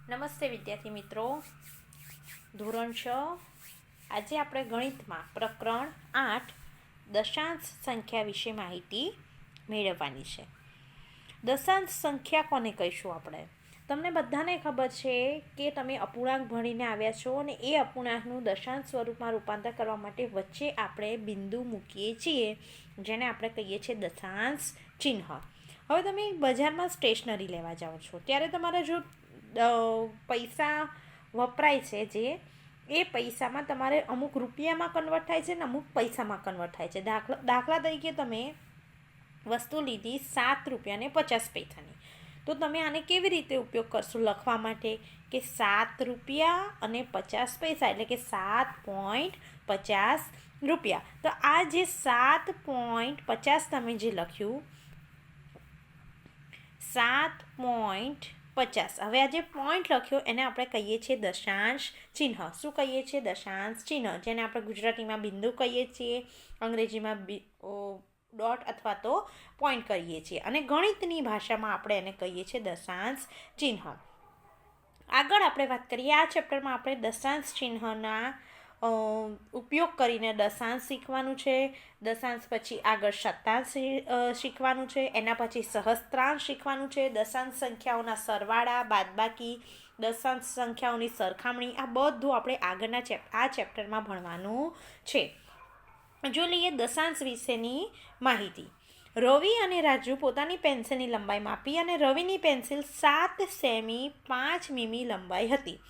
નમસ્તે વિદ્યાર્થી મિત્રો, ધોરણ 6 આજે આપણે ગણિતમાં પ્રકરણ 8 દશાંશ સંખ્યા વિશે માહિતી મેળવવાની છે. દશાંશ સંખ્યા કોને કહીશું આપણે? તમને બધાને ખબર છે કે તમે અપૂર્ણાંક ભણીને આવ્યા છો અને એ અપૂર્ણાંકનું દશાંશ સ્વરૂપમાં રૂપાંતર કરવા માટે વચ્ચે આપણે બિંદુ મૂકીએ છીએ, જેને આપણે કહીએ છીએ દશાંશ ચિહ્ન. હવે તમે બજારમાં સ્ટેશનરી લેવા જાઓ છો ત્યારે તમારે જો પૈસા વપરાય છે, જે એ પૈસામાં તમારે અમુક રૂપિયામાં કન્વર્ટ થાય છે ને અમુક પૈસામાં કન્વર્ટ થાય છે. દાખલા તરીકે તમે વસ્તુ લીધી 7 રૂપિયા ને 50 પૈસાની, તો તમે આને કેવી રીતે ઉપયોગ કરશો લખવા માટે કે 7 રૂપિયા અને 50 પૈસા, એટલે કે 7.50 રૂપિયા. તો આ જે 7.50 તમે જે લખ્યું 7.50, હવે આ જે પોઈન્ટ લખ્યો એને આપણે કહીએ છીએ દશાંશ ચિહ્ન. શું કહીએ છીએ? દશાંશ ચિહ્ન, જેને આપણે ગુજરાતીમાં બિંદુ કહીએ છીએ, અંગ્રેજીમાં ડોટ અથવા તો પોઈન્ટ કહીએ છીએ, અને ગણિતની ભાષામાં આપણે એને કહીએ છીએ દશાંશ ચિહ્ન. આગળ આપણે વાત કરીએ, આ ચેપ્ટરમાં આપણે દશાંશ ચિહ્નના ઉપયોગ કરીને દશાંશ શીખવાનું છે. દશાંશ પછી આગળ શતાંશ શીખવાનું છે, એના પછી સહસ્ત્રાંશ શીખવાનું છે, દશાંશ સંખ્યાઓના સરવાળા, બાદબાકી, દશાંશ સંખ્યાઓની સરખામણી, આ બધું આપણે આગળના આ ચેપ્ટરમાં ભણવાનું છે. જો લઈએ દશાંશ વિશેની માહિતી. રવિ અને રાજુ પોતાની પેન્સિલની લંબાઈ માપી અને રવિની પેન્સિલ 7 સેમી 5 મીમી લંબાઈ હતી.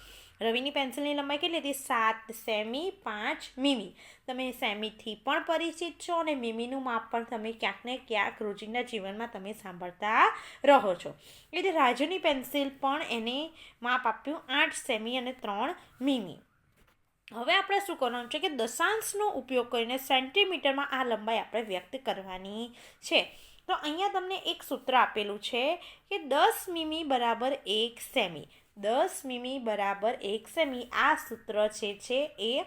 રવિની પેન્સિલની લંબાઈ કેટલી હતી? 7 સેમી 5 મીમી. તમે સેમીથી પણ પરિચિત છો અને મીમીનું માપ પણ તમે ક્યાંક ને ક્યાંક રોજિંદા જીવનમાં તમે સાંભળતા રહો છો. એટલે રાજુની પેન્સિલ પણ એને માપ આપ્યું 8 સેમી અને 3 મીમી. હવે આપણે શું કરવાનું છે કે દશાંશનો ઉપયોગ કરીને સેન્ટીમીટરમાં આ લંબાઈ આપણે વ્યક્ત કરવાની છે. તો અહીંયા તમને એક સૂત્ર આપેલું છે કે 10 મીમી બરાબર 1 સેમી. 10 મીમી બરાબર 1 સેમી આ સૂત્ર છે એ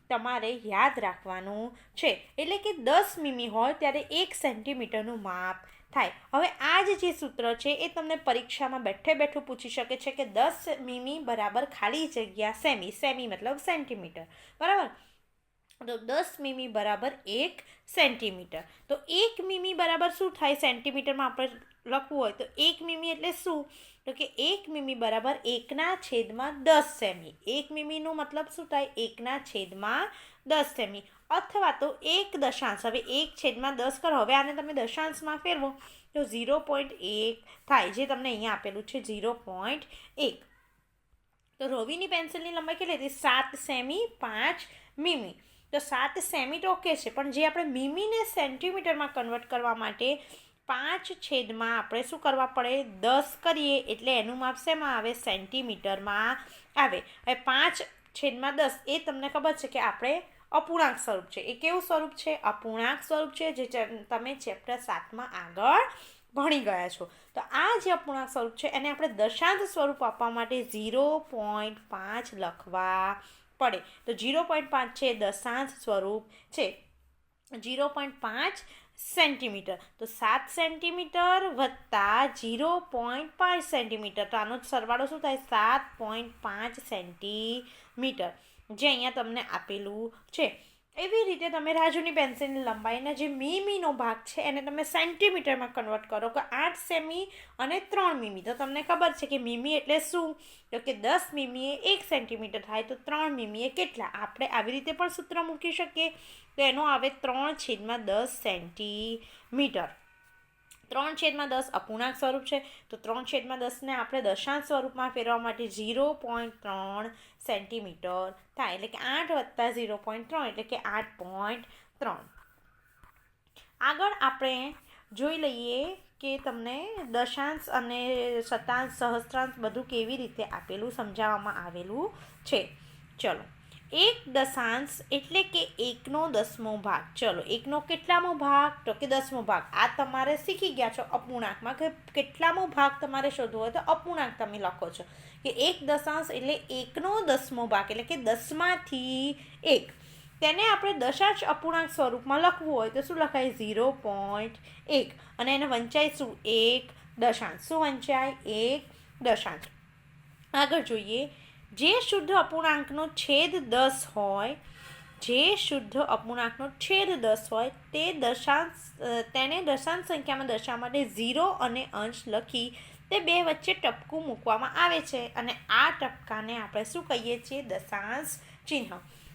તમારે યાદ રાખવાનું છે. એટલે કે 10 મીમી હોય ત્યારે 1 સેન્ટીમીટરનું માપ થાય. હવે આ જે સૂત્ર છે એ તમને પરીક્ષામાં બેઠું પૂછી શકે છે કે 10 મીમી બરાબર ખાલી જગ્યા સેમી, સેમી મતલબ સેન્ટીમીટર, બરાબર? તો 10 મીમી બરાબર 1 સેન્ટીમીટર. તો 1 મીમી બરાબર શું થાય? સેન્ટીમીટરમાં આપણે લખવું હોય તો 1 મીમી એટલે શું? તો કે 1 મીમી બરાબર 1/10 સેમી. 1 મીમીનો મતલબ શું થાય? 1/10 સેમી. અથવા તો 1 દશાંશ, હવે 1/10 કરો, હવે આને તમે દશાંશમાં ફેરવો તો 0.1 થાય, જે તમને અહીંયા આપેલું છે 0.1. તો રવિની પેન્સિલની લંબાઈ કેટલી હતી? 7 સેમી 5 મીમી. તો 7 સેમી તો ઓકે છે, પણ જે આપણે મીમીને સેન્ટીમીટરમાં કન્વર્ટ કરવા માટે 5/10 આપણે શું કરવા પડે? 10 કરીએ એટલે એનું માપ શેમાં આવે? સેન્ટીમીટરમાં આવે. હવે 5/10 એ તમને ખબર છે કે આપણે અપૂર્ણાંક સ્વરૂપ છે. એ કેવું સ્વરૂપ છે? અપૂર્ણાંક સ્વરૂપ છે, જે તમે ચેપ્ટર 7માં આગળ ભણી ગયા છો. તો આ જે અપૂર્ણાંક સ્વરૂપ છે એને આપણે દશાંશ સ્વરૂપ આપવા માટે 0.5 લખવા પડે. તો 0.5 છે દશાંશ સ્વરૂપ છે. 0.5 સેન્ટીમીટર, તો 7 સેન્ટીમીટર વત્તા 0.5 સેન્ટીમીટર, તો આનો સરવાળો શું થાય? 7.5 સેન્ટીમીટર, જે અહીંયા તમને આપેલું છે. એવી રીતે તમે રાજુની પેન્સિલની લંબાઈના જે મીમીનો ભાગ છે એને તમે સેન્ટીમીટરમાં કન્વર્ટ કરો કે 8 સેમી અને 3 મીમી. તો તમને ખબર છે કે મીમી એટલે શું? તો કે 10 મીમી એ 1 સેન્ટીમીટર થાય, તો 3 મીમી એ કેટલા? આપણે આવી રીતે પણ સૂત્ર મૂકી શકીએ. તો એનો આવે 3/10 સેન્ટીમીટર. 3/10 અપૂર્ણાંક સ્વરૂપ છે, તો 3/10ને આપણે દશાંશ સ્વરૂપમાં ફેરવા માટે 0.3 સેન્ટીમીટર થાય, એટલે કે 8 વત્તા 0.3 એટલે કે 8.3. આગળ આપણે જોઈ લઈએ કે તમને દશાંશ અને શતાંશ, સહસ્ત્રાંશ બધું કેવી રીતે આપેલું સમજાવવામાં આવેલું છે. ચલો, 1 દશાંશ એટલે કે 1/10 ભાગ. ચલો, 1નો કેટલામો ભાગ? તો કે 10મો ભાગ. આ તમારે શીખી ગયા છો અપૂર્ણાંકમાં કે કેટલામો ભાગ તમારે શોધવો હોય તો અપૂર્ણાંક તમે લખો છો કે 1 દશાંશ એટલે 1/10 ભાગ, એટલે કે 10માંથી 1. તેને આપણે દશાંશ અપૂર્ણાંક સ્વરૂપમાં લખવું હોય તો શું લખાય? 0.1. અને એને વંચાય શું? 1 દશાંશ. શું વંચાય? 1 દશાંશ. આગળ જોઈએ, જે શુદ્ધ અપૂર્ણાંકનો છેદ 10 હોય, જે શુદ્ધ અપૂર્ણાંકનો છેદ 10 હોય તેને દશાંશ સંખ્યામાં દર્શાવવા માટે 0 અને અંશ લખી તે બે વચ્ચે ટપકું મૂકવામાં આવે છે અને આ ટપકાને આપણે શું કહીએ છીએ? દશાંશ ચિહ્ન.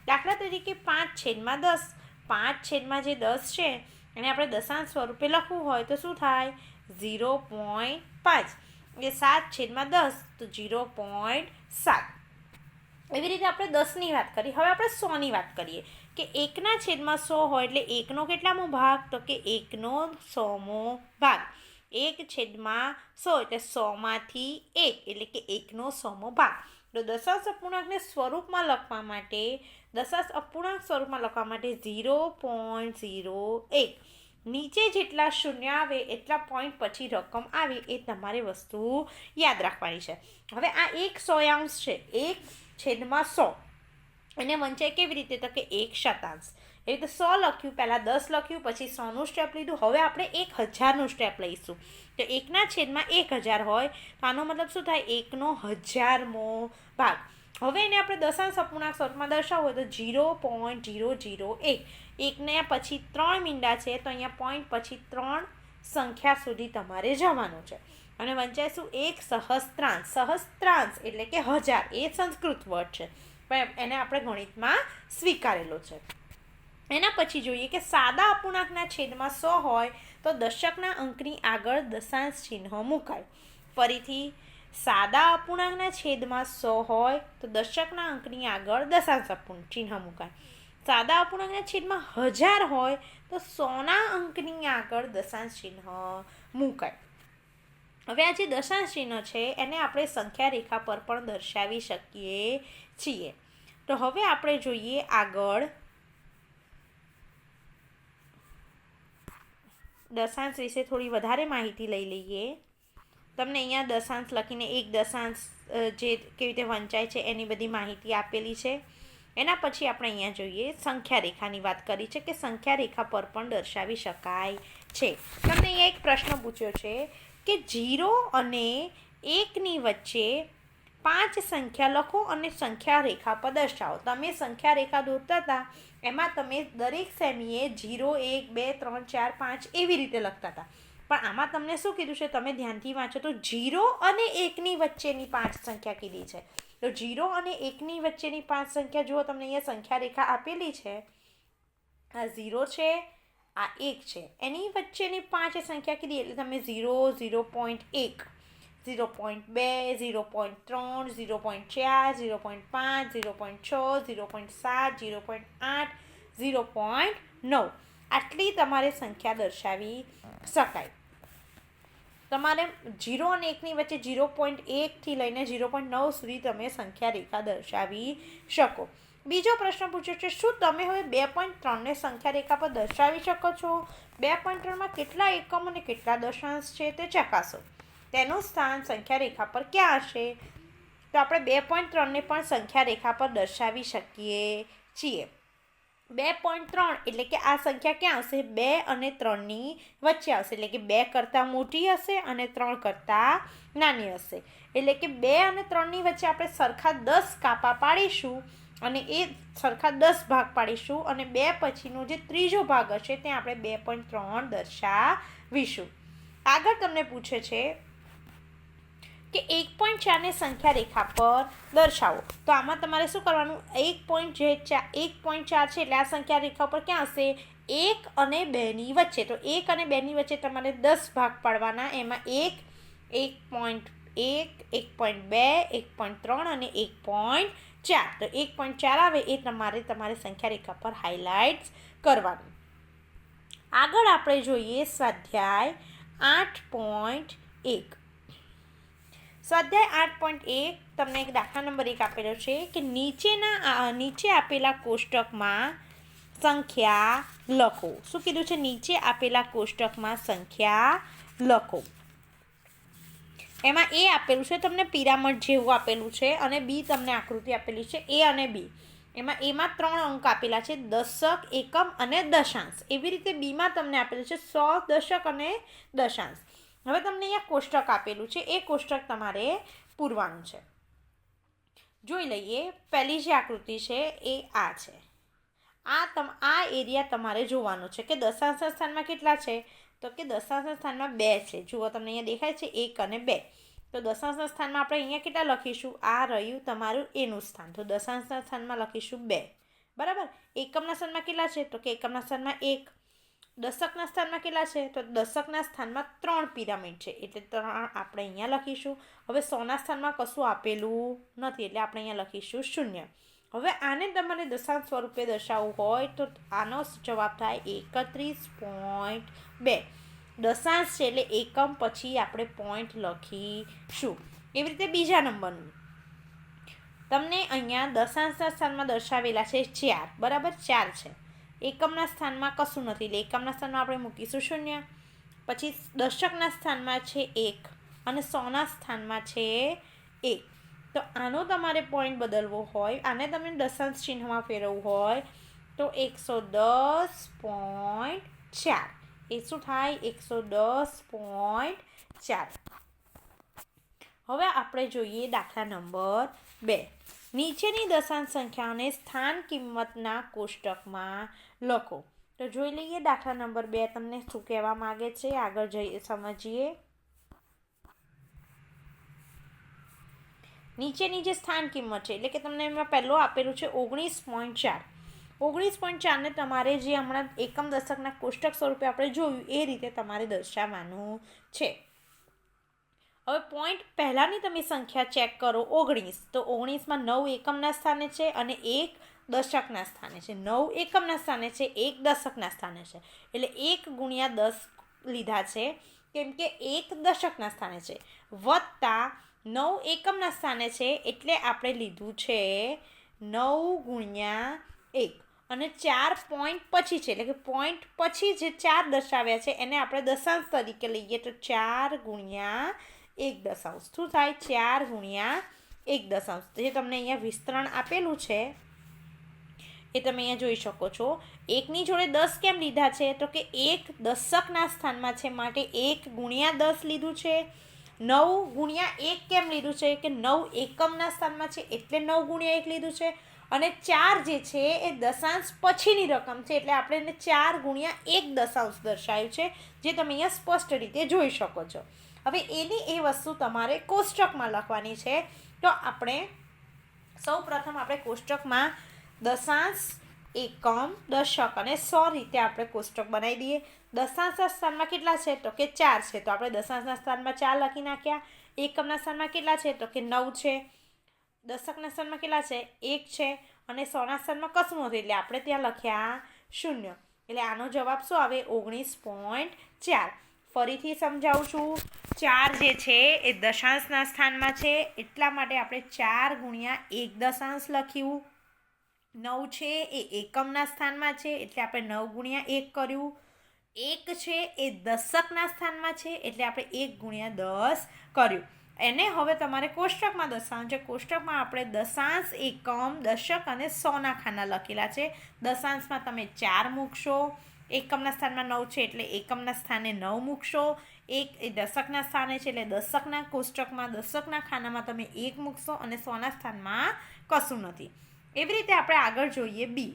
દાખલા તરીકે 5/10, 5 જે 10 છે એને આપણે દશાંશ સ્વરૂપે લખવું હોય તો શું થાય? 0.5. એ 7/10 તો 0.7. એવી રીતે આપણે 10ની વાત કરી. હવે આપણે 100ની વાત કરીએ કે 1/100 હોય એટલે 1નો કેટલામો ભાગ? તો કે 1/100મો ભાગ. 1/100 એટલે 100માંથી 1 એટલે કે 1/100મો ભાગ. તો દશાંશ અપૂર્ણાંકને સ્વરૂપમાં લખવા માટે 0.01 નીચે જેટલા શૂન્ય આવે એટલા પોઈન્ટ પછી રકમ આવે એ તમારે વસ્તુ યાદ રાખવાની છે. હવે આ 1/100 છે, 1/100 એને વંચાય કેવી રીતે? તો કે 1/100. એ રીતે 100 લખ્યું, પહેલાં 10 લખ્યું, પછી 100નું સ્ટેપ લીધું. હવે આપણે 1000નું સ્ટેપ લઈશું. તો 1/1000 હોય તો આનો મતલબ શું થાય? 1/1000મો ભાગ. હવે એને આપણે દશાંશ અપૂર્ણાંક સ્વરૂપમાં દર્શાવવું હોય તો 0.001. 1ને પછી 3 મીંડા છે તો અહીંયા પોઈન્ટ પછી 3 સંખ્યા સુધી તમારે જવાનું છે. અને વંચાય શું? 1 સહસ્ત્રાંશ એટલે કે 1000. એ સંસ્કૃત વર્ડ છે પણ એને આપણે ગણિતમાં સ્વીકારેલો છે. એના પછી જોઈએ કે સાદા અપૂર્ણાંકના છેદમાં 100 હોય તો દશકના અંકની આગળ દશાંશ ચિહ્ન મુકાય. ફરીથી, સાદા અપૂર્ણાંકના છેદમાં 100 હોય તો દશકના અંકની આગળ દશાંશ ચિહ્ન મુકાય. સાદા અપૂર્ણાંકના છેદમાં 1000 હોય તો 100ના અંકની આગળ દશાંશ ચિહ્ન મુકાય. હવે આ જે દશાંશ ચિહ્ન છે એને આપણે સંખ્યા રેખા પર પણ દર્શાવી શકીએ છીએ. તો હવે આપણે જોઈએ આગળ દશાંશ વિશે થોડી વધારે માહિતી લઈ લઈએ. તમને અહીંયા દશાંશ લખીને એક દશાંશ જે કેવી રીતે વંચાય છે એની બધી માહિતી આપેલી છે. એના પછી આપણે અહીંયા જોઈએ સંખ્યા રેખાની વાત કરી છે કે સંખ્યા રેખા પર પણ દર્શાવી શકાય છે. તમને અહીંયા એક પ્રશ્ન પૂછ્યો છે કે 0 અને 1ની વચ્ચે 5 સંખ્યા લખો અને સંખ્યા રેખા પર દર્શાવો. તમે સંખ્યા રેખા દોરતા હતા એમાં તમે દરેક સેમીએ 0, 1, 2, 3, 4, 5 એવી રીતે લખતા હતા. પણ આમાં તમને શું કીધું છે? તમે ધ્યાનથી વાંચો તો 0 અને 1ની વચ્ચેની 5 સંખ્યા કીધી છે. તો 0 અને 1ની વચ્ચેની 5 સંખ્યા જુઓ, તમને અહીંયા સંખ્યા રેખા આપેલી છે. આ 0 છે, આ 1 છે, એની વચ્ચેની 5 સંખ્યા કીધી એટલે તમે 0, 0.1, 0.2, 0.3, 0.4, 0.5, 0.6, 0.7, 0.8, 0.9 આટલી તમારે સંખ્યા દર્શાવી શકાય. તમારે 0 અને 1ની વચ્ચે 0.1થી લઈને 0.9 સુધી તમે સંખ્યા રેખા દર્શાવી શકો. બીજો પ્રશ્ન પૂછ્યો છે, શું તમે હવે 2.3ને સંખ્યા રેખા પર દર્શાવી શકો છો? 2.3માં કેટલા એકમ અને કેટલા દશાંશ છે તે ચકાસો. તેનું સ્થાન સંખ્યા રેખા પર ક્યાં હશે? તો આપણે 2.3ને પણ સંખ્યા રેખા પર દર્શાવી શકીએ છીએ. 2.3 એટલે કે આ સંખ્યા ક્યાં હશે? 2 અને 3ની વચ્ચે આવશે. એટલે કે 2 કરતાં મોટી હશે અને 3 કરતાં નાની હશે. એટલે કે 2 અને 3ની વચ્ચે આપણે સરખા 10 કાપા પાડીશું અને એ સરખા 10 ભાગ પાડીશું અને 2 પછીનો જે ત્રીજો ભાગ હશે ત્યાં આપણે 2.3 દર્શાવીશું. આગળ તમને પૂછે છે કે 1.4ને સંખ્યા રેખા પર દર્શાવો. તો આમાં તમારે શું કરવાનું? 1.4 છે એટલે આ સંખ્યા રેખા પર ક્યાં હશે? 1 અને 2ની વચ્ચે. તો 1 અને 2ની વચ્ચે તમારે 10 ભાગ પાડવાના. એમાં 1, 1.1, 1.2, 1.3 અને 1.4. તો 1.4 આવે એ તમારે સંખ્યા રેખા પર હાઇલાઇટ્સ કરવાનું. આગળ આપણે જોઈએ સ્વાધ્યાય 8.1. સ્વાધ્યાય 8.1 તમને એક દાખલા નંબર 1 આપેલો છે કે નીચે આપેલા કોષ્ટકમાં સંખ્યા લખો. શું કીધું છે? નીચે આપેલા કોષ્ટકમાં સંખ્યા લખો. એમાં એ આપેલું છે તમને પિરામિડ જેવું આપેલું છે અને બી તમને આકૃતિ આપેલી છે એ અને બી. એમાં 3 અંક આપેલા છે, દશક, એકમ અને દશાંશ. એવી રીતે બીમાં તમને આપેલું છે 100, દશક અને દશાંશ. હવે તમને અહીંયા કોષ્ટક આપેલું છે, એ કોષ્ટક તમારે પૂરવાનું છે. જોઈ લઈએ પહેલી જે આકૃતિ છે એ આ છે. આ એરિયા તમારે જોવાનો છે કે દશાંશ સ્થાનમાં કેટલા છે, તો કે દશાંશ સ્થાનમાં 2 છે. જુઓ તમને અહીંયા દેખાય છે 1 અને 2. તો દશાંશ સ્થાનમાં આપણે અહીંયા કેટલા લખીશું, આ રહ્યું તમારું એનું સ્થાન, તો દશાંશ સ્થાનમાં લખીશું 2. બરાબર. એકમના સ્થાનમાં કેટલા છે, તો કે એકમના સ્થાનમાં 1. દશકના સ્થાનમાં કેટલા છે, તો દશકના સ્થાનમાં 3 પિરામિડ છે એટલે 3 આપણે અહીંયા લખીશું. હવે 100ના સ્થાનમાં કશું આપેલું નથી એટલે આપણે અહીંયા લખીશું 0. હવે આને તમારે દશાંશ સ્વરૂપે દર્શાવવું હોય તો આનો જવાબ થાય 31.2. દશાંશ છે એટલે એકમ પછી આપણે પોઈન્ટ લખીશું. એવી રીતે બીજા નંબરનું તમને અહીંયા દશાંશના સ્થાનમાં દર્શાવેલા છે 4. બરાબર, 4 છે. એકમના સ્થાનમાં કશું નથી એટલે એકમના સ્થાનમાં આપણે મૂકીશું 0. પછી દશકના સ્થાનમાં છે 1 અને 100ના સ્થાનમાં છે 1. તો આનો તમારે પોઈન્ટ બદલવો હોય, આને તમે દશાંશ ચિહ્નમાં ફેરવવું હોય તો 110.4. એ શું થાય, 110.4. હવે આપણે જોઈએ દાખલા નંબર 2. નીચેની દશાંશ સંખ્યાઓને સ્થાન કિંમતના કોષ્ટકમાં લખો. તો જોઈ લઈએ દાખલા નંબર 2 તમને શું કહેવા માગે છે, આગળ જઈએ સમજીએ. નીચેની જે સ્થાન કિંમત છે એટલે કે તમને એમાં પહેલો આપેલું છે 19.4. 19.4ને તમારે જે હમણાં એકમ દશકના કોષ્ટક સ્વરૂપે આપણે જોયું એ રીતે તમારે દર્શાવવાનું છે. હવે પોઈન્ટ પહેલાંની તમે સંખ્યા ચેક કરો 19. તો 19માં 9 એકમના સ્થાને છે અને 1 દશકના સ્થાને છે. 9 એકમના સ્થાને છે, 1 દશકના સ્થાને છે એટલે 1 ગુણ્યા 10 લીધા છે કેમ કે 1 દશકના સ્થાને છે, વત્તા 9 એકમના સ્થાને છે એટલે આપણે લીધું છે 9 ગુણ્યા 1 અને 4 પોઈન્ટ પછી છે એટલે કે પોઈન્ટ પછી જે 4 દર્શાવ્યા છે એને આપણે દશાંશ તરીકે લઈએ તો 4 ગુણ્યા 1 દશાંશ. શું થાય, 4 ગુણ્યા 1 દશાંશ. જે તમને અહીંયા વિસ્તરણ આપેલું છે એ તમે અહીંયા જોઈ શકો છો. 1ની જોડે 10 કેમ લીધા છે, તો કે 1 દશકના સ્થાનમાં છે માટે 1 ગુણ્યા 10 લીધું છે. 9 ગુણ્યા 1 કેમ લીધું છે, કે 9 એકમના સ્થાનમાં છે એટલે 9 ગુણ્યા 1 લીધું છે. અને 4 જે છે એ દશાંશ પછીની રકમ છે એટલે આપણે એને 4 ગુણ્યા 1 દશાંશ દર્શાવ્યું છે, જે તમે અહીંયા સ્પષ્ટ રીતે જોઈ શકો છો. હવે એની એ વસ્તુ તમારે કોષ્ટકમાં લખવાની છે. તો આપણે સૌ પ્રથમ આપણે કોષ્ટકમાં દશાંશ, એકમ, દશક અને 100 રીતે આપણે કોષ્ટક બનાવી દઈએ. દશાંશના સ્થાનમાં કેટલા છે, તો કે 4 છે તો આપણે દશાંશના સ્થાનમાં 4 લખી નાખ્યા. એકમના સ્થાનમાં કેટલા છે, તો કે 9 છે. દશકના સ્થાનમાં કેટલા છે, 1 છે અને 100ના સ્થાનમાં કશું નથી એટલે આપણે ત્યાં લખ્યા 0. એટલે આનો જવાબ શું આવે, 19.4. ફરીથી સમજાવું છું. 4 જે છે એ દશાંશના સ્થાનમાં છે એટલા માટે આપણે 4 ગુણ્યા 1 દશાંશ લખ્યું. 9 છે એ એકમના સ્થાનમાં છે એટલે આપણે 9 ગુણ્યા 1 કર્યું. 1 છે એ દશકના સ્થાનમાં છે એટલે આપણે 1 ગુણ્યા 10 કર્યું. એને હવે તમારે કોષ્ટકમાં દર્શાવવાનું છે. કોષ્ટકમાં આપણે દશાંશ, એકમ, દશક અને 100ના ખાના લખેલા છે. દશાંશમાં તમે 4 મૂકશો, એકમના સ્થાનમાં 9 છે એટલે એકમના સ્થાને 9 મૂકશો. 1 એ દશકના સ્થાને છે એટલે દશકના કોષ્ટકમાં દશકના ખાનામાં તમે 1 મૂકશો અને 100ના સ્થાનમાં કશું નથી. એવી રીતે આપણે આગળ જોઈએ બી.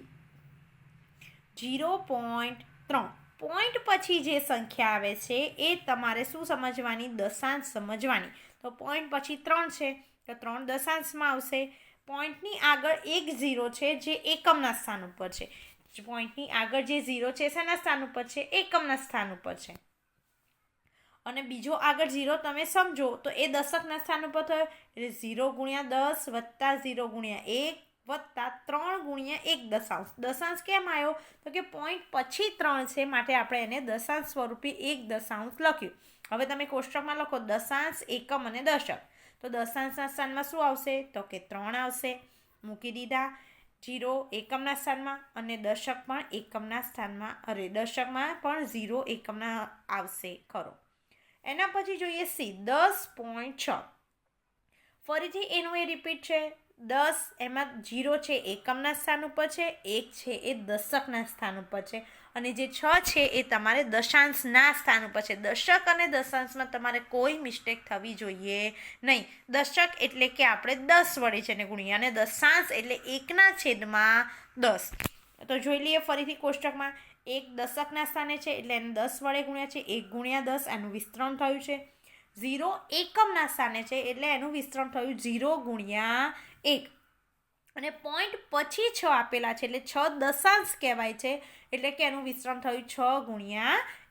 0.3. પોઈન્ટ પછી જે સંખ્યા આવે છે એ તમારે શું સમજવાની, દશાંશ સમજવાની. તો પોઈન્ટ પછી 3 છે તો 3 દશાંશમાં આવશે. પોઈન્ટની આગળ એક 0 છે જે એકમના સ્થાન ઉપર છે. પોઈન્ટની આગળ જે 0 છે શેના સ્થાન ઉપર છે, એકમના સ્થાન ઉપર છે. અને બીજો આગળ 0 તમે સમજો તો એ દશકના સ્થાન ઉપર થયો એટલે 0 ગુણ્યા 10 વત્તા 0 ગુણ્યા 1 વત્તા 3 ગુણ્યા 1 દશાંશ. દશાંશ કેમ આવ્યો, તો કે પોઈન્ટ પછી 3 છે માટે આપણે એને દશાંશ સ્વરૂપે 1 દશાંશ લખ્યું. હવે તમે કોષ્ટકમાં લખો દશાંશ, એકમ અને દશક. તો દશાંશના સ્થાનમાં શું આવશે, તો કે 3 આવશે. મૂકી દીધા. 0 એકમના સ્થાનમાં અને દશક પણ એકમના સ્થાનમાં, દશકમાં પણ 0 એકમના આવશે ખરો. એના પછી જોઈએ સી. 10.6. ફરીથી એનું એ રિપીટ છે. 10 એમાં 0 છે એકમના સ્થાન ઉપર છે, 1 છે એ દશકના સ્થાન ઉપર છે, અને જે 6 છે એ તમારે દશાંશના સ્થાન ઉપર છે. દશક અને દશાંશમાં તમારે કોઈ મિસ્ટેક થવી જોઈએ નહીં. દશક એટલે કે આપણે 10 વડે છે ને ગુણ્યા, અને દશાંશ એટલે 1/10. તો જોઈ લઈએ ફરીથી કોષ્ટકમાં. 1 દશકના સ્થાને છે એટલે એને 10 વડે ગુણ્યા છે, 1 × 10 એનું વિસ્તરણ થયું છે. 0 એકમના સ્થાને છે એટલે એનું વિસ્તરણ થયું 0 × 1, અને પોઈન્ટ પછી 6 આપેલા છે એટલે 6 દશાંશ કહેવાય છે, એટલે કે એનું વિસ્તરણ થયું 6 ×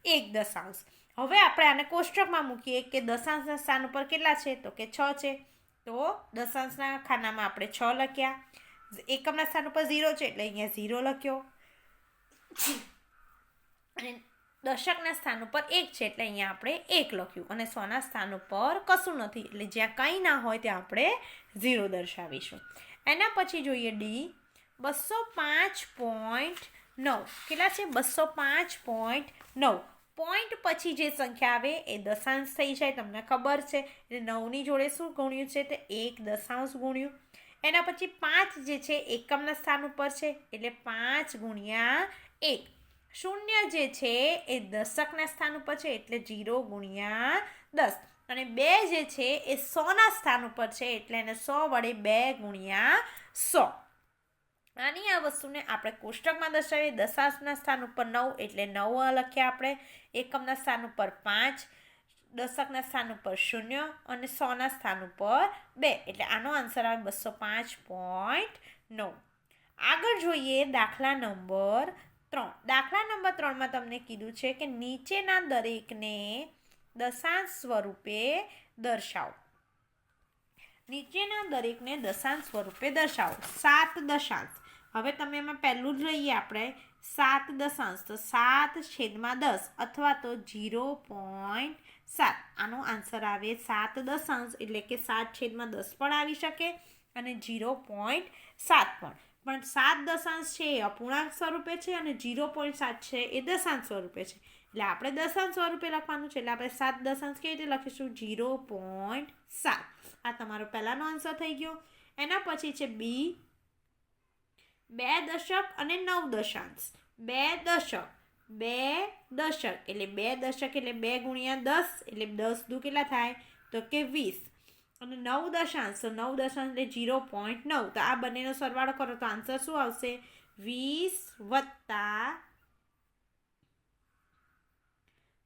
1 દશાંશ. હવે આપણે આને કોષ્ટકમાં મૂકીએ કે દશાંશના સ્થાન ઉપર કેટલા છે, તો કે 6 છે. તો દશાંશના ખાનામાં આપણે 6 લખ્યા, એકમના સ્થાન ઉપર 0 છે એટલે અહીંયા 0 લખ્યો, અને દશકના સ્થાન ઉપર 1 છે એટલે અહીંયા આપણે 1 લખ્યું, અને 100ના સ્થાન ઉપર કશું નથી એટલે જ્યાં કંઈ ના હોય ત્યાં આપણે 0 દર્શાવીશું. એના પછી જોઈએ ડી. 205.9 કેટલા છે, 205.9. પોઈન્ટ પછી જે સંખ્યા આવે એ દશાંશ થઈ જાય, તમને ખબર છે. એટલે 9ની જોડે શું ગુણ્યું છે, તો 1 દશાંશ ગુણ્યું. એના પછી 5 જે છે એકમના સ્થાન ઉપર છે એટલે 5 × 1. 0 જે છે એ દશકના સ્થાન ઉપર છે એટલે 0 × 10, અને 2 જે છે એ 100ના સ્થાન ઉપર છે એટલે એને 100 વડે 2 × 100. આની આ વસ્તુને આપણે કોષ્ટકમાં દર્શાવીએ. દશાંશના સ્થાન ઉપર 9 એટલે 9 લખ્યા આપણે, એકમના સ્થાન ઉપર 5, દશકના સ્થાન ઉપર 0, અને 100ના સ્થાન ઉપર 2, એટલે આનો આન્સર આવે 205.9. આગળ જોઈએ દાખલા નંબર 3. દાખલા નંબર 3માં તમને કીધું છે કે નીચેના દરેકને દશાંશ સ્વરૂપે દર્શાવો. નીચેના દરેકને દશાંશ સ્વરૂપે દર્શાવો. 7 દશાંશ. હવે તમે એમાં પહેલું જ લઈએ આપણે 7 દશાંશ, તો 7/10 અથવા તો 0.7. આનો આન્સર આવે 7 દશાંશ, એટલે કે 7/10 પણ આવી શકે અને 0.7 પણ 7 દશાંશ છે એ અપૂર્ણાંક સ્વરૂપે છે અને 0.7 છે એ દશાંશ સ્વરૂપે છે. એટલે આપણે દશાંશ સ્વરૂપે લખવાનું છે એટલે આપણે 7 દશાંશ કેવી રીતે લખીશું, 0.7. આ તમારો પહેલાનો આન્સર થઈ ગયો. એના પછી છે બી. 2 દશક અને 9 દશાંશ. 2 દશક, 2 દશક એટલે 2 દશક એટલે 2 × 10 એટલે 10 દુ કેટલા થાય, તો કે 20. અને 9 દશાંશ, તો 9 દશાંશ એટલે 0.9. તો આ બંનેનો સરવાળો કરો તો આન્સર શું આવશે, 20 +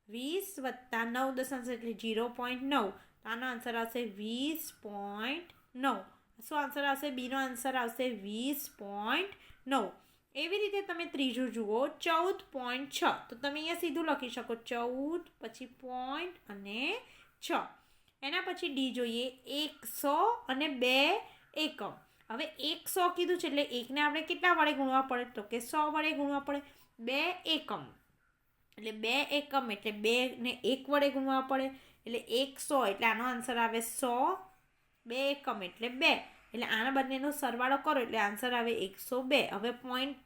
9 દશાંશ એટલે 0.9. તો આનો આન્સર આવશે 20.9. શું આન્સર આવશે, બીનો આન્સર આવશે 20.9. એવી રીતે તમે ત્રીજું જુઓ 14.6. તો તમે અહીંયા સીધું લખી શકો 14 પછી પોઈન્ટ અને 6. એના પછી ડી જોઈએ 100 અને 2 એકમ. હવે 100 કીધું છે એટલે 1ને આપણે કેટલા વડે ગુણવા પડે, તો કે 100 વડે ગુણવા પડે. 2 એકમ એટલે 2 એકમ એટલે 2 ને 1 વડે ગુણવા પડે એટલે 100, એટલે આનો આન્સર આવે 100. 2 એકમ એટલે 2, એટલે આના બંનેનો સરવાળો કરો એટલે આન્સર આવે 102. હવે પોઈન્ટ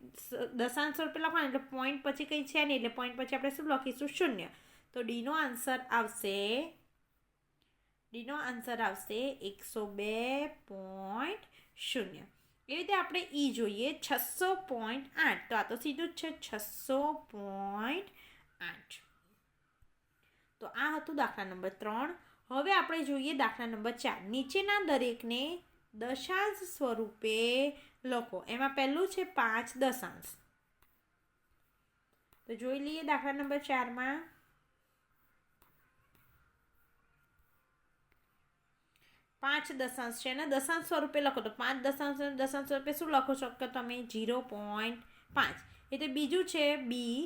દશાંશ સ્વરૂપે લખવાનું એટલે પોઈન્ટ પછી કંઈ છે નહીં એટલે પોઈન્ટ પછી આપણે શું લખીશું, 0. તો ડીનો આન્સર આવશે 102.0. એવી રીતે આપણે ઈ જોઈએ 600.8. તો આ તો સીધું જ છે 600.8. તો આ હતું દાખલા નંબર 3. હવે આપણે જોઈએ દાખલા નંબર 4. નીચેના દરેકને દશાંશ સ્વરૂપે લખો. એમાં પહેલું છે 5 દશાંશ. તો જોઈ લઈએ દાખલા નંબર 4માં. 5 દશાંશ છે અને દશાંશ સ્વરૂપે લખો તો 5 દશાંશ સ્વરૂપે શું લખો છો કે તમે 0.5. એટલે બીજું છે બી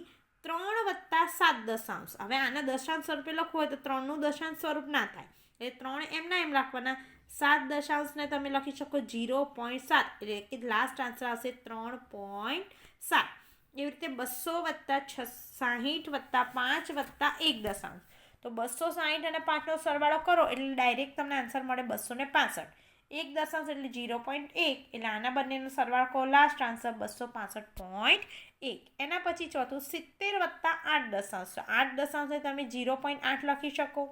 3 + 7 દશાંશ. હવે આના દશાંશ સ્વરૂપે લખવું હોય તો 3નું દશાંશ સ્વરૂપ ના થાય એટલે 3 એમના એમ રાખવાના. 7 દશાંશને તમે લખી શકો 0.7 એટલે કે લાસ્ટ આન્સર આવશે 3.7. એવી રીતે 200 + 60 + 5 + 1 દશાંશ. તો 260 અને 5નો સરવાળો કરો એટલે ડાયરેક્ટ તમને આન્સર મળે 265. 1 દશાંશ એટલે 0.1 એટલે આના બંનેનો સરવાળો કરો, લાસ્ટ આન્સર 265.1. એના પછી ચોથું 70 + 8 દશાંશ. 8 દશાંશને તમે 0.8 લખી શકો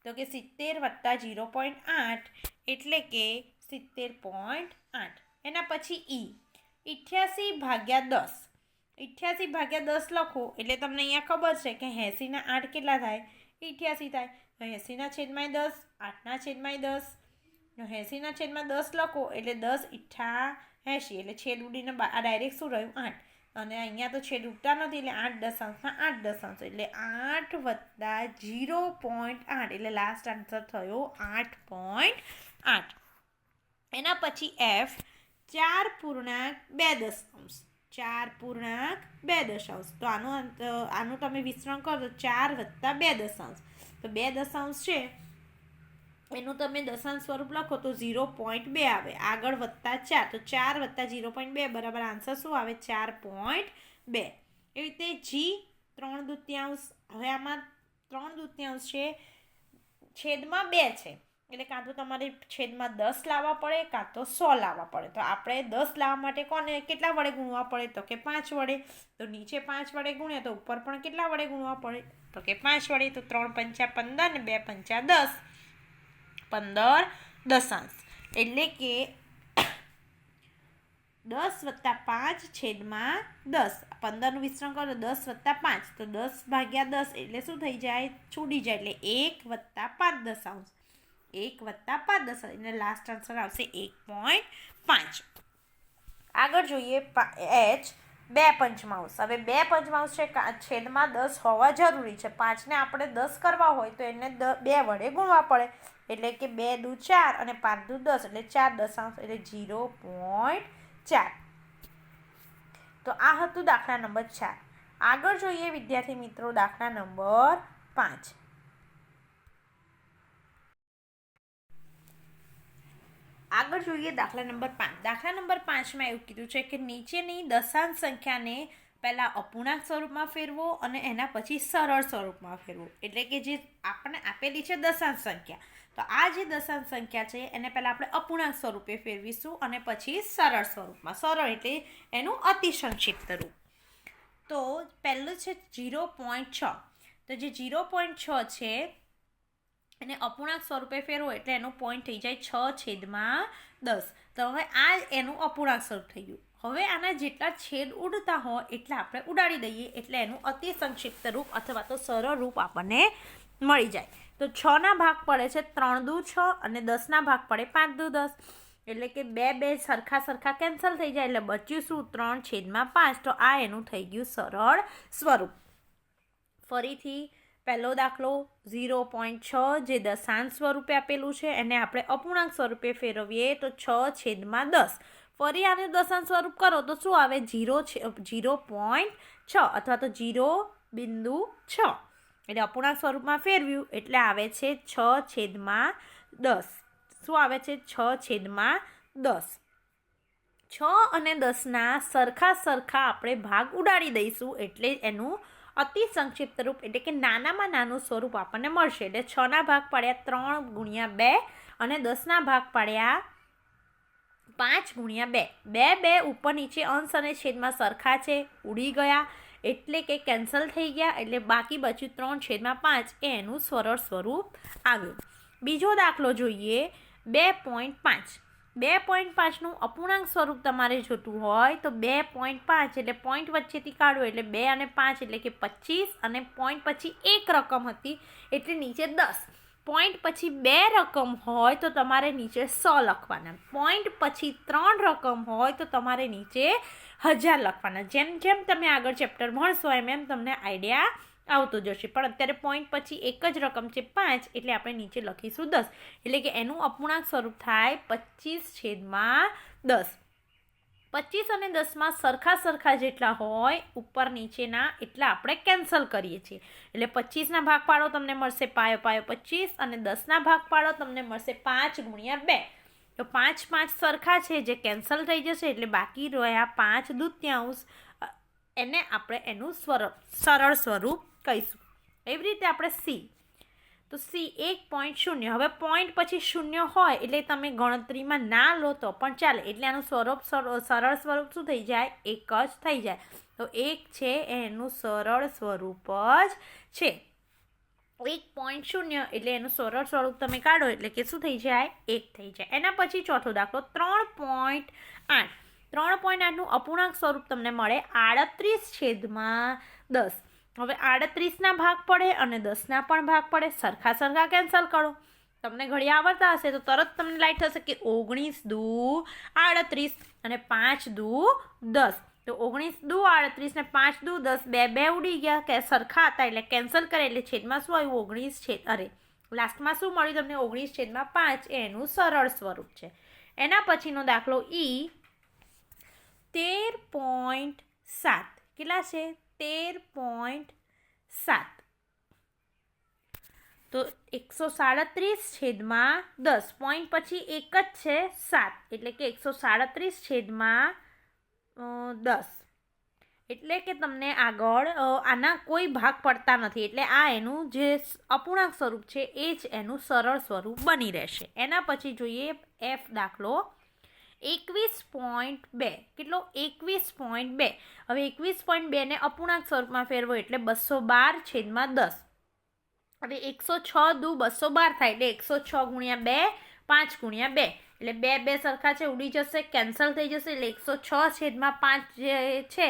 તો કે 70 + 0.8 એટલે કે 70.8. એના પછી 88/10. 88/10 લખો એટલે તમને અહીંયા ખબર છે કે 80 ના 8 કેટલા થાય? 88 થાય. તો 80/10, 8/10. 80/10 લખો એટલે 10 × 88 એટલે છેદ ઉડીને ડાયરેક્ટ શું રહ્યું? 8. અને અહીંયા તો છેદ ઉડતા નથી એટલે 8 દશાંશમાં 8 દશાંશ એટલે 8 + 0.8 એટલે લાસ્ટ આન્સર થયો 8.8. એના પછી F 4.2 દશાંશ. 4.2 દશાંશ. તો આનું તમે વિસ્તરણ કરો તો 4 + 2 દશાંશ. તો 2 દશાંશ છે એનું તમે દશાંશ સ્વરૂપ લખો તો 0.2 આવે. આગળ +4 તો 4 + 0.2 બરાબર આન્સર શું આવે? 4.2. એવી રીતે G 3/2. હવે આમાં 3/2 છે, છેદમાં 2 છે એટલે કાં તો તમારે છેદમાં 10 લાવવા પડે કાં તો 100 લાવવા પડે. તો આપણે 10 લાવવા માટે કોને કેટલા વડે ગુણવા પડે? તો કે 5 વડે. તો નીચે 5 વડે ગુણ્યા તો ઉપર પણ કેટલા વડે ગુણવા પડે? તો કે 5 વડે. તો 3 × 5 = 15 ને 2 × 5 = 10. 15 દશાંશ એટલે કે 10 + 5 છેદમાં 10. 15નું વિસ્તરણ કરો 10 + 5 તો 10/10 એટલે શું થઈ જાય? છૂટી જાય એટલે 1 + 5 દશાંશ. 1 + 5 દશાંશ એટલે લાસ્ટ આન્સર આવશે 1.5. આગળ જોઈએ H 2/5. હવે 2/5 છે, છેદમાં 10 હોવા જરૂરી છે. 5ને આપણે 10 કરવા હોય તો એને 2 વડે ગુણવા પડે એટલે કે 2 દુ 4 અને 5 દુ 10 એટલે 4 દશાંશ એટલે 0.4. તો આ હતું દાખલા નંબર 4. આગળ જોઈએ વિદ્યાર્થી મિત્રો દાખલા નંબર 5. આગળ જોઈએ દાખલા નંબર 5. દાખલા નંબર 5માં એવું કીધું છે કે નીચેની દશાંશ સંખ્યાને પહેલાં અપૂર્ણાંક સ્વરૂપમાં ફેરવો અને એના પછી સરળ સ્વરૂપમાં ફેરવો. એટલે કે જે આપણને આપેલી છે દશાંશ સંખ્યા, તો આ જે દશાંશ સંખ્યા છે એને પહેલાં આપણે અપૂર્ણાંક સ્વરૂપે ફેરવીશું અને પછી સરળ સ્વરૂપમાં. સરળ એટલે એનું અતિ સંક્ષિપ્ત રૂપ. તો પહેલું છે 0.6. તો જે 0.6 છે એને અપૂર્ણાંક સ્વરૂપે ફેરવો એટલે એનું પોઈન્ટ થઈ જાય 6/10. તો હવે આ એનું અપૂર્ણાંક સ્વરૂપ થઈ ગયું. હવે આના જેટલા છેદ ઉડતા હોય એટલા આપણે ઉડાડી દઈએ એટલે એનું અતિ સંક્ષિપ્ત રૂપ અથવા તો સરળ રૂપ આપણને મળી જાય. તો 6ના ભાગ પડે છે 3 દુ 6 અને 10ના ભાગ પડે 5 દુ 10 એટલે કે 2 સરખા કેન્સલ થઈ જાય એટલે બચ્યું શું? 3/5. તો આ એનું થઈ ગયું સરળ સ્વરૂપ. ફરીથી પહેલો દાખલો 0.6 જે દશાંશ સ્વરૂપે આપેલું છે એને આપણે અપૂર્ણાંક સ્વરૂપે ફેરવીએ તો 6/10. ફરી આને દશાંશ સ્વરૂપ કરો તો શું આવે? 0.6 અથવા તો 0.6 એટલે અપૂર્ણાંક સ્વરૂપમાં ફેરવ્યું એટલે આવે છે 6/10. શું આવે છે? 6/10. 6 અને 10ના સરખા આપણે ભાગ ઉડાડી દઈશું એટલે એનું અતિ સંક્ષિપ્ત રૂપ એટલે કે નાનામાં નાનું સ્વરૂપ આપણને મળશે. એટલે 6ના ભાગ પડ્યા 3 × 2 અને 10ના ભાગ પડ્યા 5 × 2. 2 ઉપર નીચે અંશ અને છેદમાં સરખા છે, ઉડી ગયા એટલે કે કેન્સલ થઈ ગયા એટલે બાકી બચ્યું 3/5 એ એનું સરળ સ્વરૂપ આવ્યું. બીજો દાખલો જોઈએ 2.5. 2.5નું અપૂર્ણાંક સ્વરૂપ તમારે જોતું હોય તો 2.5 એટલે પોઈન્ટ વચ્ચેથી કાઢો એટલે 2 અને 5 એટલે કે 25 અને પોઈન્ટ પછી એક રકમ હતી એટલે નીચે 10. પોઈન્ટ પછી 2 રકમ હોય તો તમારે નીચે 100 લખવાના. પોઈન્ટ પછી 3 રકમ હોય તો તમારે નીચે 1000 લખવાના. જેમ જેમ તમે આગળ ચેપ્ટર ભણશો એમ તમને આઈડિયા આવતો જશે. પણ અત્યારે પોઈન્ટ પછી એક જ રકમ છે 5 એટલે આપણે નીચે લખીશું 10 એટલે કે એનું અપૂર્ણાંક સ્વરૂપ થાય 25/10. 25 અને 10માં સરખા જેટલા હોય ઉપર નીચેના એટલા આપણે કેન્સલ કરીએ છીએ એટલે 25ના ભાગ પાડો તમને મળશે પાયો 25 અને 10ના ભાગ પાડો તમને મળશે 5 × 2. તો 5 સરખા છે જે કેન્સલ થઈ જશે એટલે બાકી રહ્યા 5/2 એને આપણે એનું સરળ સ્વરૂપ કહીશું. એવી રીતે આપણે C. તો C 1.0. હવે પોઈન્ટ પછી 0 હોય એટલે તમે ગણતરીમાં ના લો તો પણ ચાલે એટલે આનું સરળ સ્વરૂપ શું થઈ જાય? 1 જ થઈ જાય. તો 1 છે એનું સરળ સ્વરૂપ જ છે. 1.0 એટલે એનું સરળ સ્વરૂપ તમે કાઢો એટલે કે શું થઈ જાય? 1 થઈ જાય. એના પછી ચોથો દાખલો 3.8. 3.8નું અપૂર્ણાંક સ્વરૂપ તમને મળે 38/10. હવે 38ના ભાગ પડે અને 10ના પણ ભાગ પડે, સરખા સરખા કેન્સલ કરો. તમને ઘડી આવડતા હશે તો તરત તમને લાઈટ થશે કે 19 દુ 38 અને 5 દુ 10. તો 19 દુ 38 ને 5 દુ 10, બે ઉડી ગયા કે સરખા હતા એટલે કેન્સલ કરે એટલે છેદમાં શું આવ્યું? 19 લાસ્ટમાં શું મળ્યું તમને? 19/5 એનું સરળ સ્વરૂપ છે. એના પછીનો દાખલો 13.7. કેટલા છે? 13.7. તો 137/10. પોઈન્ટ પછી એક જ છે 7 એટલે કે 137/10. એટલે કે તમને આગળ આના કોઈ ભાગ પડતા નથી એટલે આ એનું જે અપૂર્ણાંક સ્વરૂપ છે એ જ એનું સરળ સ્વરૂપ બની રહેશે. એના પછી જોઈએ F દાખલો 21.2. કેટલો? 21.2. હવે 21.2 ને અપૂર્ણાંક સ્વરૂપમાં ફેરવો એટલે 212/10. હવે 106 દુ 212 થાય એટલે 106 × 2 5 × 2 એટલે બે સરખા છે ઉડી જશે, કેન્સલ થઈ જશે એટલે 106/5 જે છે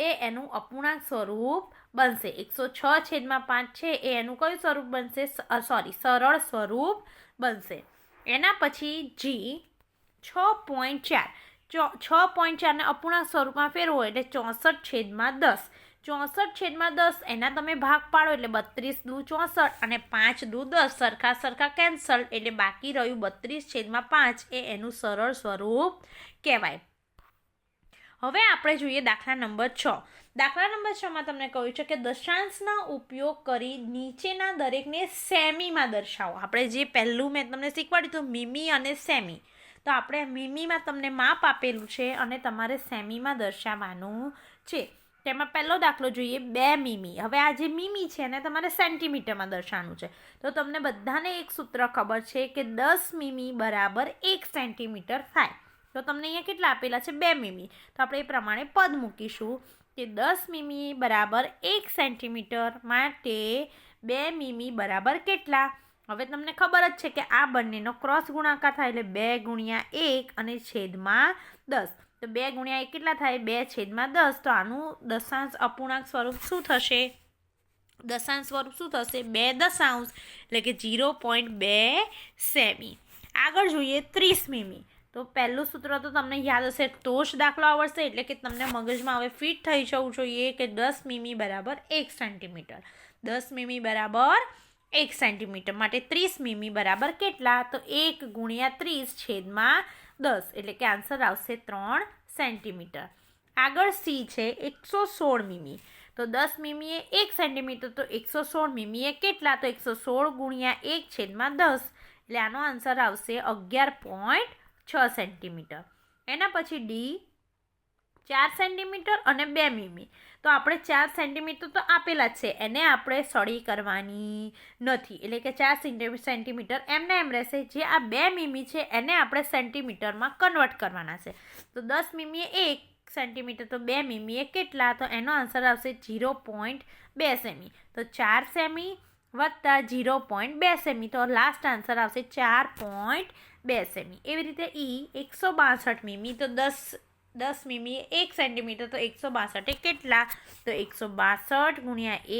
એ એનું અપૂર્ણાંક સ્વરૂપ બનશે. 106/5 છે એ એનું કયું સ્વરૂપ બનશે? સરળ સ્વરૂપ બનશે. એના પછી G 6.4. 6.4 ને અપૂર્ણાંક સ્વરૂપમાં ફેરવો એટલે 64/10. 64/10 એના તમે ભાગ પાડો એટલે 32 દુ 64 અને 5 દુ 10, સરખા કેન્સલ એટલે બાકી રહ્યું 32/5 એ એનું સરળ સ્વરૂપ કહેવાય. હવે આપણે જોઈએ દાખલા નંબર 6. દાખલા નંબર 6માં તમને કહ્યું છે કે દશાંશના ઉપયોગ કરી નીચેના દરેકને સેમીમાં દર્શાવો. આપણે જે પહેલું મેં તમને શીખવાડ્યું હતું મીમી અને સેમી, તો આપણે મીમીમાં તમને માપ આપેલું છે અને તમારે સેમીમાં દર્શાવવાનું છે. તેમાં પહેલો દાખલો જોઈએ 2 મીમી. હવે આ જે મીમી છે એને તમારે સેન્ટીમીટરમાં દર્શાવવાનું છે. તો તમને બધાને એક સૂત્ર ખબર છે કે 10 મીમી બરાબર 1 સેન્ટીમીટર થાય. તો તમને અહીંયા કેટલા આપેલા છે? 2 મીમી. તો આપણે એ પ્રમાણે પદ મૂકીશું કે 10 મીમી બરાબર 1 સેન્ટીમીટર માટે 2 મીમી બરાબર કેટલા? હવે તમને ખબર જ છે કે આ બંનેનો ક્રોસ ગુણાકાર થાય એટલે 2 × 1 અને છેદમાં 10. તો 2 × 1 કેટલા થાય? 2/10. તો આનું દશાંશ અપૂર્ણાંક સ્વરૂપ શું થશે? દશાંશ સ્વરૂપ શું થશે? 2 દશાંશ એટલે કે 0.2 સેમી. આગળ જોઈએ 30 મીમી. તો પહેલું સૂત્ર તો તમને યાદ હશે તો જ દાખલો આવડશે એટલે કે તમને મગજમાં હવે ફિટ થઈ જવું જોઈએ કે 10 મીમી બરાબર 1 સેન્ટીમીટર. 10 મીમી બરાબર 1 સેન્ટીમીટર માટે 30 મીમી બરાબર કેટલા? તો 1 × 30/10 એટલે કે આન્સર આવશે 3 સેન્ટીમીટર. આગળ સી છે 116 મીમી. તો 10 મીમી એ 1 સેન્ટીમીટર, તો 116 મીમી એ કેટલા? તો 116 × 1/10 એટલે આનો આન્સર આવશે 11.6 સેન્ટીમીટર. એના પછી ડી 4 સેન્ટીમીટર અને 2 મીમી. તો આપણે 4 સેન્ટીમીટર તો આપેલા જ છે, એને આપણે સળી કરવાની નથી એટલે કે 4 સેન્ટીમીટર એમને એમ રહેશે. જે આ 2 મીમી છે એને આપણે સેન્ટીમીટરમાં કન્વર્ટ કરવાના છે. તો 10 મીમી એ 1 સેન્ટીમીટર, તો 2 મીમી એ કેટલા? તો એનો આન્સર આવશે 0.2 સેમી. તો 4 સેમી વત્તા 0.2 સેમી, તો લાસ્ટ આન્સર આવશે 4.2 સેમી. એવી રીતે 162 મીમી. તો 10 મીમી 1 સેન્ટીમીટર, તો 162 એ કેટલા? તો 162 ×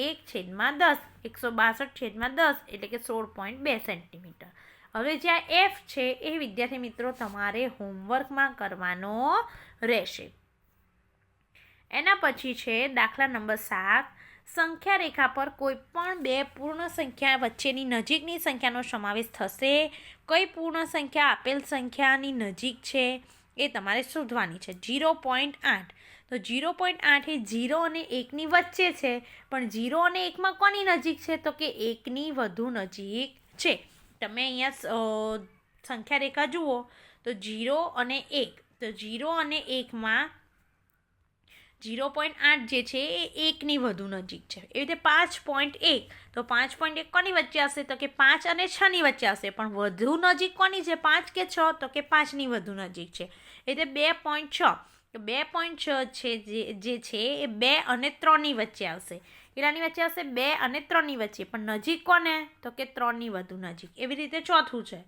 1/10. 162/10 એટલે કે 16.2 સેન્ટીમીટર. હવે જ્યાં એફ છે એ વિદ્યાર્થી મિત્રો તમારે હોમવર્કમાં કરવાનો રહેશે. એના પછી છે દાખલા નંબર 7. સંખ્યા રેખા પર કોઈ પણ બે પૂર્ણ સંખ્યા વચ્ચેની નજીકની સંખ્યાનો સમાવેશ થશે. કઈ પૂર્ણ સંખ્યા આપેલ સંખ્યાની નજીક છે એ તમારે શોધવાની છે. 0.8. તો 0.8 એ 0 અને 1ની વચ્ચે છે, પણ 0 અને 1માં કોની નજીક છે? તો કે 1ની વધુ નજીક છે. તમે અહીંયા સંખ્યા રેખા જુઓ તો 0 અને 1. તો 0 અને 1માં 0.8 જે છે એ 1ની વધુ નજીક છે. એવી રીતે 5.1. તો 5.1 કોની વચ્ચે હશે? તો કે 5 અને 6ની વચ્ચે હશે, પણ વધુ નજીક કોની છે? 5 કે 6? તો કે 5ની વધુ નજીક છે. એટલે 2.6. તો 2.6 છે જે છે એ 2 અને 3ની વચ્ચે આવશે. કેટલાની વચ્ચે આવશે 2 અને 3ની વચ્ચે, પણ નજીક કોને? તો કે 3ની વધુ નજીક. એવી રીતે ચોથું છે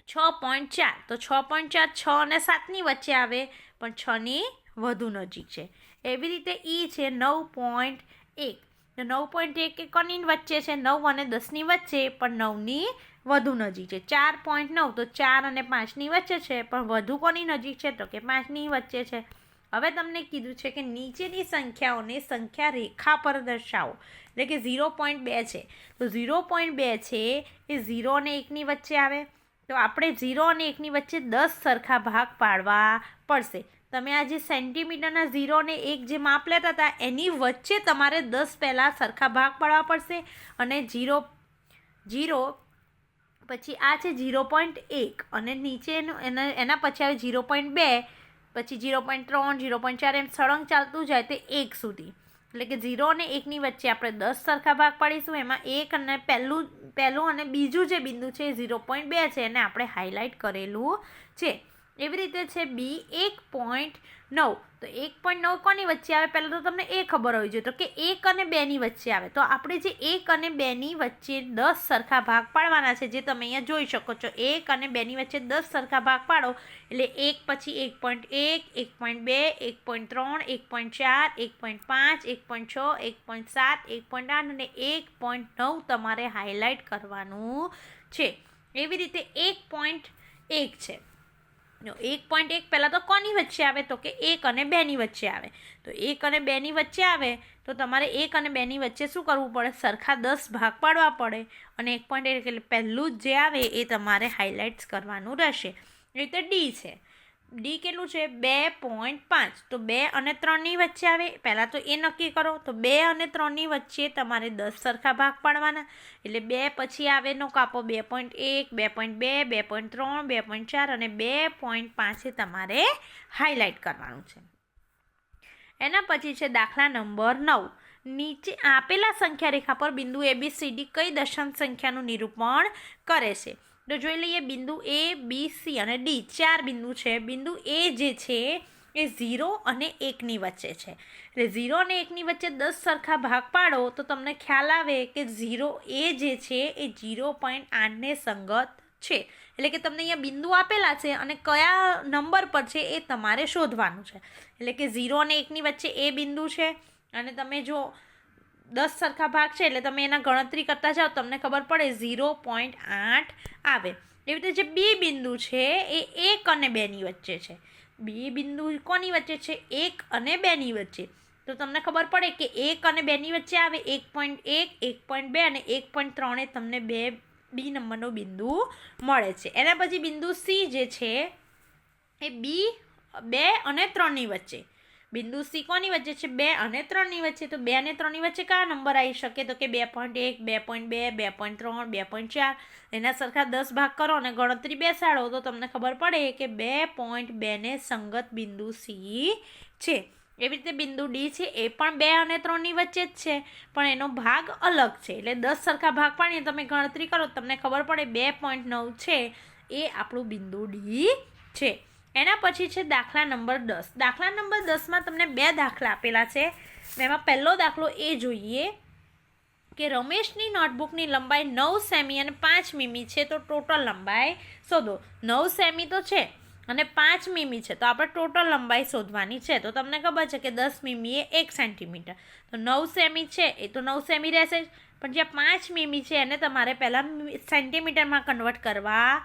6.4, તો 6.4 6 અને 7ની વચ્ચે આવે, પણ 6ની વધુ નજીક છે. એવી રીતે ઈ છે 9.1, તો 9.1 એ કોની વચ્ચે છે? 9 અને 10ની વચ્ચે, પણ 9ની વધુ નજીક છે. 4.9 તો 4 અને 5ની વચ્ચે છે, પણ વધુ કોની નજીક છે? તો કે 5ની વચ્ચે છે. હવે તમને કીધું છે કે નીચેની સંખ્યાઓને સંખ્યા રેખા પર દર્શાવો, એટલે કે 0.2 છે, તો 0.2 છે એ 0 અને 1ની વચ્ચે આવે, તો આપણે 0 અને 1ની વચ્ચે 10 સરખા ભાગ પાડવા પડશે. તમે આ જે સેન્ટીમીટરના 0 અને 1 જે માપ લેતા હતા એની વચ્ચે તમારે 10 પહેલાં સરખા ભાગ પાડવા પડશે, અને 0 પછી આ છે 0.1 અને નીચેનું એના પછી આવે 0.2, પછી 0.3 0.4 એમ સળંગ ચાલતું જાય તે 1 સુધી, એટલે કે 0 અને 1ની વચ્ચે આપણે 10 સરખા ભાગ પાડીશું. એમાં 1 અને પહેલું અને બીજું જે બિંદુ છે એ 0.2 છે, એને આપણે હાઇલાઇટ કરેલું છે. એવી રીતે છે બી 1.9, તો 1.9 કોની વચ્ચે આવે? પહેલાં તો તમને એ ખબર હોવી જોઈએ, તો કે 1 અને 2ની વચ્ચે આવે. તો આપણે જે 1 અને 2ની વચ્ચે 10 સરખા ભાગ પાડવાના છે, જે તમે અહીંયા જોઈ શકો છો. 1 અને 2ની વચ્ચે 10 સરખા ભાગ પાડો એટલે 1 પછી 1.1, 1.2, 1.3, 1.4, 1.5, 1.6, 1.7, 1.8 અને 1.9 તમારે હાઇલાઇટ કરવાનું છે. એવી રીતે 1.1 છે. 1.1 પહેલાં તો કોની વચ્ચે આવે? તો કે 1 અને 2ની વચ્ચે આવે. તો 1 અને 2ની વચ્ચે આવે તો તમારે 1 અને 2ની વચ્ચે શું કરવું પડે? સરખા 10 ભાગ પાડવા પડે, અને 1.1 એટલે પહેલું જ જે આવે એ તમારે હાઇલાઇટ્સ કરવાનું રહેશે. એ રીતે ડી છે. ડી કેટલું છે? 2.5, તો 2 અને 3ની વચ્ચે આવે. પહેલાં તો એ નક્કી કરો, તો 2 અને 3ની વચ્ચે તમારે 10 સરખા ભાગ પાડવાના, એટલે 2 પછી આવે નો કાપો 2.1, 2.2, 2.3, 2.4 અને 2.5 એ તમારે હાઇલાઇટ કરવાનું છે. એના પછી છે દાખલા નંબર 9. નીચે આપેલા સંખ્યા રેખા પર બિંદુ ABCD કઈ દશાંશ સંખ્યાનું નિરૂપણ કરે છે? તો જોઈ લઈએ. બિંદુ A, B, C અને D 4 બિંદુ છે. બિંદુ A જે છે એ 0 અને 1ની વચ્ચે છે, એટલે 0 અને 1ની વચ્ચે 10 સરખા ભાગ પાડો તો તમને ખ્યાલ આવે કે 0 A જે છે એ 0.8ને સંગત છે. એટલે કે તમને અહીંયા બિંદુ આપેલા છે અને કયા નંબર પર છે એ તમારે શોધવાનું છે. એટલે કે 0 અને 1ની વચ્ચે એ બિંદુ છે, અને તમે જો 10 સરખા ભાગ છે એટલે તમે એના ગણતરી કરતા જાઓ, તમને ખબર પડે 0.8 આવે. એવી રીતે જે બી બિંદુ છે એ 1 અને 2ની વચ્ચે છે. બી બિંદુ કોની વચ્ચે છે? 1 અને 2ની વચ્ચે. તો તમને ખબર પડે કે 1 અને 2ની વચ્ચે આવે 1.1, 1.2 અને 1.3 એ તમને બી નંબરનો બિંદુ મળે છે. એના પછી બિંદુ સી જે છે એ 2 અને 3ની વચ્ચે. બિંદુ સી કોની વચ્ચે છે? 2 અને 3ની વચ્ચે. તો 2 અને 3ની વચ્ચે કયા નંબર આવી શકે? તો કે 2.1, 2.2, 2.3, 2.4. એના સરખા 10 ભાગ કરો અને ગણતરી બેસાડો તો તમને ખબર પડે કે 2.2ને સંગત બિંદુ સી છે. એવી રીતે બિંદુ ડી છે એ પણ 2 અને 3ની વચ્ચે જ છે, પણ એનો ભાગ અલગ છે. એટલે 10 સરખા ભાગ પાડીને તમે ગણતરી કરો તમને ખબર પડે 2.9 છે એ આપણું બિંદુ ડી છે. એના પછી છે દાખલા નંબર 10. દાખલા નંબર 10માં તમને 2 દાખલા આપેલા છે. એમાં પહેલો દાખલો એ જોઈએ કે રમેશની નોટબુકની લંબાઈ 9 સેમી અને 5 મીમી છે, તો ટોટલ લંબાઈ શોધો. 9 સેમી તો છે અને 5 મીમી છે, તો આપણે ટોટલ લંબાઈ શોધવાની છે. તો તમને ખબર છે કે 10 મીમી એ 1 સેન્ટીમીટર, તો 9 સેમી છે એ તો 9 સેમી રહેશે જ, પણ જ્યાં 5 મીમી છે એને તમારે પહેલાં સેન્ટીમીટરમાં કન્વર્ટ કરવા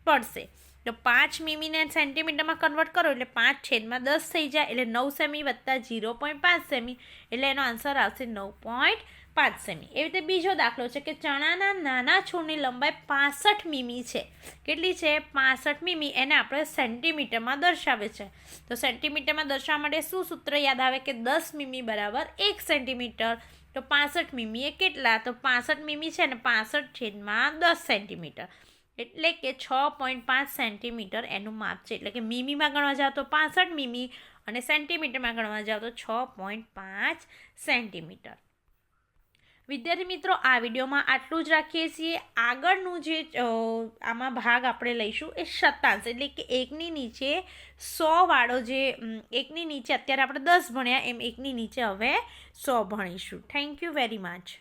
પડશે. તો 5 મીમીને સેન્ટીમીટરમાં કન્વર્ટ કરો એટલે 5/10 થઈ જાય, એટલે 9 સેમી વત્તા 0.5 સેમી, એટલે એનો આન્સર આવશે 9.5 સેમી. એવી રીતે બીજો દાખલો છે કે ચણાના નાના છોડની લંબાઈ 65 મીમી છે. કેટલી છે? 65 મીમી. એને આપણે સેન્ટીમીટરમાં દર્શાવે છે. તો સેન્ટીમીટરમાં દર્શાવવા માટે શું સૂત્ર યાદ આવે કે 10 મીમી બરાબર 1 સેન્ટીમીટર. તો 65 મીમી એ કેટલા? તો 65 મીમી છે ને 65/10 સેન્ટીમીટર, એટલે કે 6.5 સેન્ટીમીટર એનું માપ છે. એટલે કે મીમીમાં ગણવા જાઓ તો 65 મીમી અને સેન્ટીમીટરમાં ગણવા જાઓ તો 6.5 સેન્ટીમીટર. વિદ્યાર્થી મિત્રો, આ વિડીયોમાં આટલું જ રાખીએ છીએ. આગળનું જે આમાં ભાગ આપણે લઈશું એ શતાંશ, એટલે કે એકની નીચે 100 વાળો જે એકની નીચે અત્યારે આપણે 10 ભણ્યા એમ એકની નીચે હવે 100 ભણીશું. Thank you very much.